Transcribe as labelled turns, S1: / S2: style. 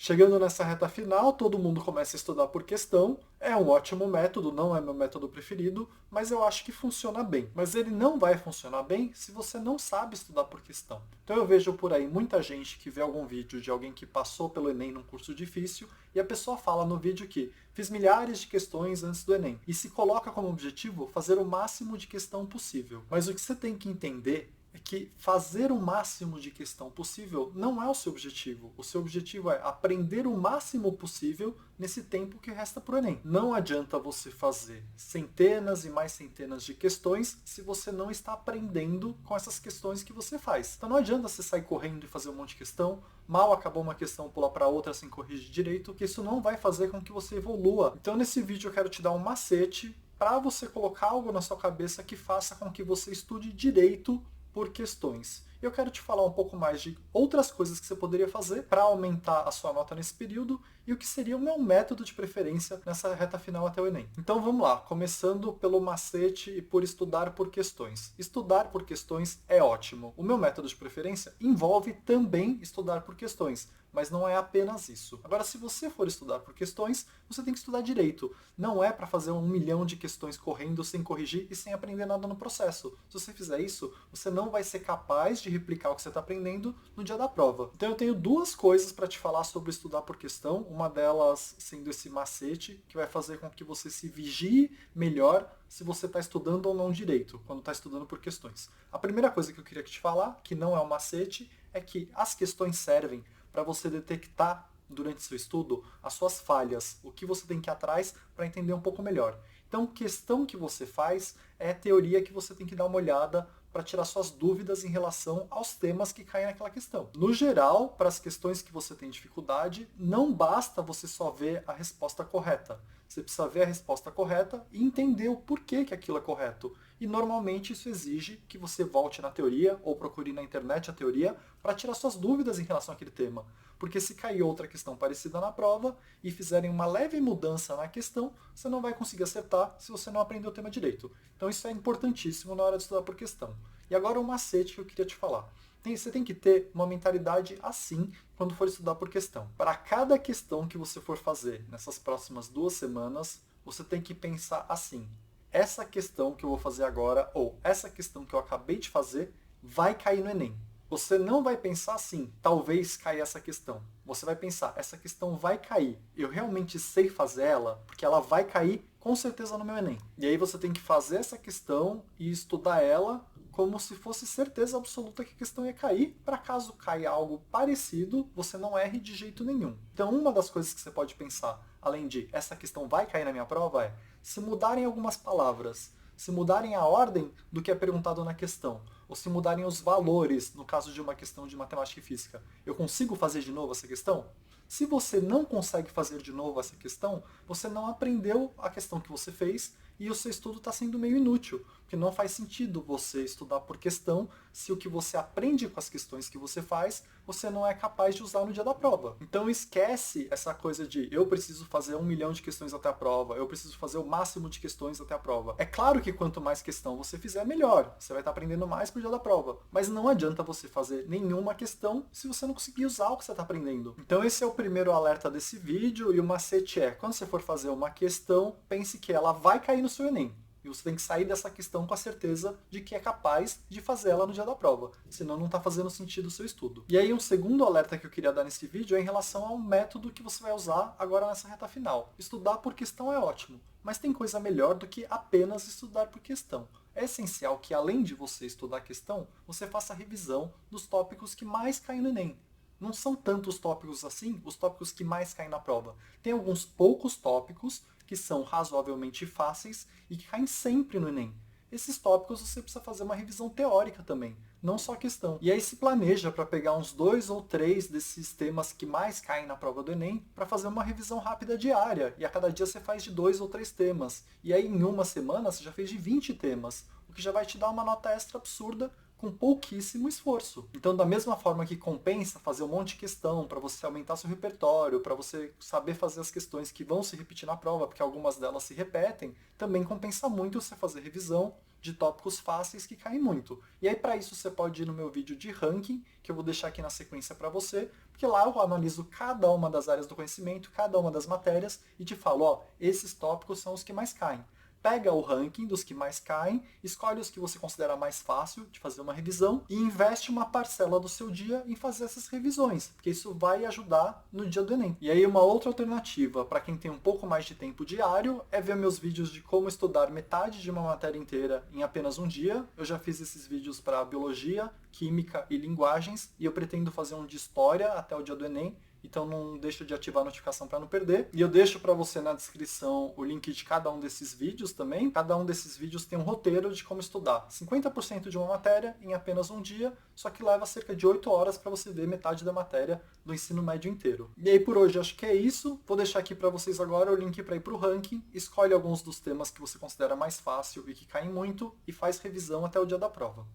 S1: Chegando nessa reta final, todo mundo começa a estudar por questão. É um ótimo método, não é meu método preferido, mas eu acho que funciona bem. Mas ele não vai funcionar bem se você não sabe estudar por questão. Então eu vejo por aí muita gente que vê algum vídeo de alguém que passou pelo Enem num curso difícil e a pessoa fala no vídeo que fiz milhares de questões antes do Enem e se coloca como objetivo fazer o máximo de questão possível. Mas o que você tem que entender é que fazer o máximo de questão possível não é o seu objetivo. O seu objetivo é aprender o máximo possível nesse tempo que resta para o Enem. Não adianta você fazer centenas e mais centenas de questões se você não está aprendendo com essas questões que você faz. Então não adianta você sair correndo e fazer um monte de questão, mal acabou uma questão, pular para outra sem corrigir direito, que isso não vai fazer com que você evolua. Então nesse vídeo eu quero te dar um macete para você colocar algo na sua cabeça que faça com que você estude direito por questões. Eu quero te falar um pouco mais de outras coisas que você poderia fazer para aumentar a sua nota nesse período e o que seria o meu método de preferência nessa reta final até o Enem. Então vamos lá, começando pelo macete e por estudar por questões. Estudar por questões é ótimo. O meu método de preferência envolve também estudar por questões, mas não é apenas isso. Agora, se você for estudar por questões, você tem que estudar direito. Não é para fazer 1 milhão de questões correndo sem corrigir e sem aprender nada no processo. Se você fizer isso, você não vai ser capaz de replicar o que você está aprendendo no dia da prova. Então eu tenho duas coisas para te falar sobre estudar por questão. Uma delas sendo esse macete, que vai fazer com que você se vigie melhor se você está estudando ou não direito, quando está estudando por questões. A primeira coisa que eu queria te falar, que não é um macete, é que as questões servem para você detectar durante seu estudo as suas falhas, o que você tem que ir atrás para entender um pouco melhor. Então, questão que você faz é teoria que você tem que dar uma olhada para tirar suas dúvidas em relação aos temas que caem naquela questão. No geral, para as questões que você tem dificuldade, não basta você só ver a resposta correta. Você precisa ver a resposta correta e entender o porquê que aquilo é correto. E normalmente isso exige que você volte na teoria ou procure na internet a teoria para tirar suas dúvidas em relação àquele tema. Porque se cair outra questão parecida na prova e fizerem uma leve mudança na questão, você não vai conseguir acertar se você não aprender o tema direito. Então isso é importantíssimo na hora de estudar por questão. E agora um macete que eu queria te falar. Você tem que ter uma mentalidade assim quando for estudar por questão. Para cada questão que você for fazer nessas próximas 2 semanas, você tem que pensar assim: essa questão que eu vou fazer agora, ou essa questão que eu acabei de fazer, vai cair no Enem. Você não vai pensar assim, talvez caia essa questão. Você vai pensar, essa questão vai cair. Eu realmente sei fazer ela, porque ela vai cair com certeza no meu Enem. E aí você tem que fazer essa questão e estudar ela como se fosse certeza absoluta que a questão ia cair, para caso caia algo parecido, você não erre de jeito nenhum. Então uma das coisas que você pode pensar, além de essa questão vai cair na minha prova, é se mudarem algumas palavras, se mudarem a ordem do que é perguntado na questão, ou se mudarem os valores, no caso de uma questão de matemática e física, eu consigo fazer de novo essa questão? Se você não consegue fazer de novo essa questão, você não aprendeu a questão que você fez e o seu estudo está sendo meio inútil, porque não faz sentido você estudar por questão se o que você aprende com as questões que você faz, você não é capaz de usar no dia da prova. Então esquece essa coisa de eu preciso fazer 1 milhão de questões até a prova, eu preciso fazer o máximo de questões até a prova. É claro que quanto mais questão você fizer, melhor. Você vai estar aprendendo mais pro dia da prova. Mas não adianta você fazer nenhuma questão se você não conseguir usar o que você está aprendendo. Então esse é o primeiro alerta desse vídeo, e o macete é, quando você for fazer uma questão, pense que ela vai cair no seu Enem. E você tem que sair dessa questão com a certeza de que é capaz de fazer ela no dia da prova. Senão não está fazendo sentido o seu estudo. E aí um segundo alerta que eu queria dar nesse vídeo é em relação ao método que você vai usar agora nessa reta final. Estudar por questão é ótimo, mas tem coisa melhor do que apenas estudar por questão. É essencial que além de você estudar a questão, você faça a revisão dos tópicos que mais caem no Enem. Não são tantos tópicos assim os tópicos que mais caem na prova. Tem alguns poucos tópicos que são razoavelmente fáceis e que caem sempre no Enem. Esses tópicos você precisa fazer uma revisão teórica também, não só a questão. E aí se planeja para pegar uns 2 ou 3 desses temas que mais caem na prova do Enem para fazer uma revisão rápida diária. E a cada dia você faz de 2 ou 3 temas. E aí em uma semana você já fez de 20 temas, o que já vai te dar uma nota extra absurda com pouquíssimo esforço. Então, da mesma forma que compensa fazer um monte de questão para você aumentar seu repertório, para você saber fazer as questões que vão se repetir na prova, porque algumas delas se repetem, também compensa muito você fazer revisão de tópicos fáceis que caem muito. E aí para isso você pode ir no meu vídeo de ranking, que eu vou deixar aqui na sequência para você, porque lá eu analiso cada uma das áreas do conhecimento, cada uma das matérias e te falo, ó, esses tópicos são os que mais caem. Pega o ranking dos que mais caem, escolhe os que você considera mais fácil de fazer uma revisão e investe uma parcela do seu dia em fazer essas revisões, porque isso vai ajudar no dia do Enem. E aí uma outra alternativa para quem tem um pouco mais de tempo diário é ver meus vídeos de como estudar metade de uma matéria inteira em apenas um dia. Eu já fiz esses vídeos para biologia, química e linguagens e eu pretendo fazer um de história até o dia do Enem. Então não deixa de ativar a notificação para não perder. E eu deixo para você na descrição o link de cada um desses vídeos também. Cada um desses vídeos tem um roteiro de como estudar 50% de uma matéria em apenas um dia, só que leva cerca de 8 horas para você ver metade da matéria do ensino médio inteiro. E aí por hoje acho que é isso. Vou deixar aqui para vocês agora o link para ir para o ranking. Escolhe alguns dos temas que você considera mais fácil e que caem muito e faz revisão até o dia da prova.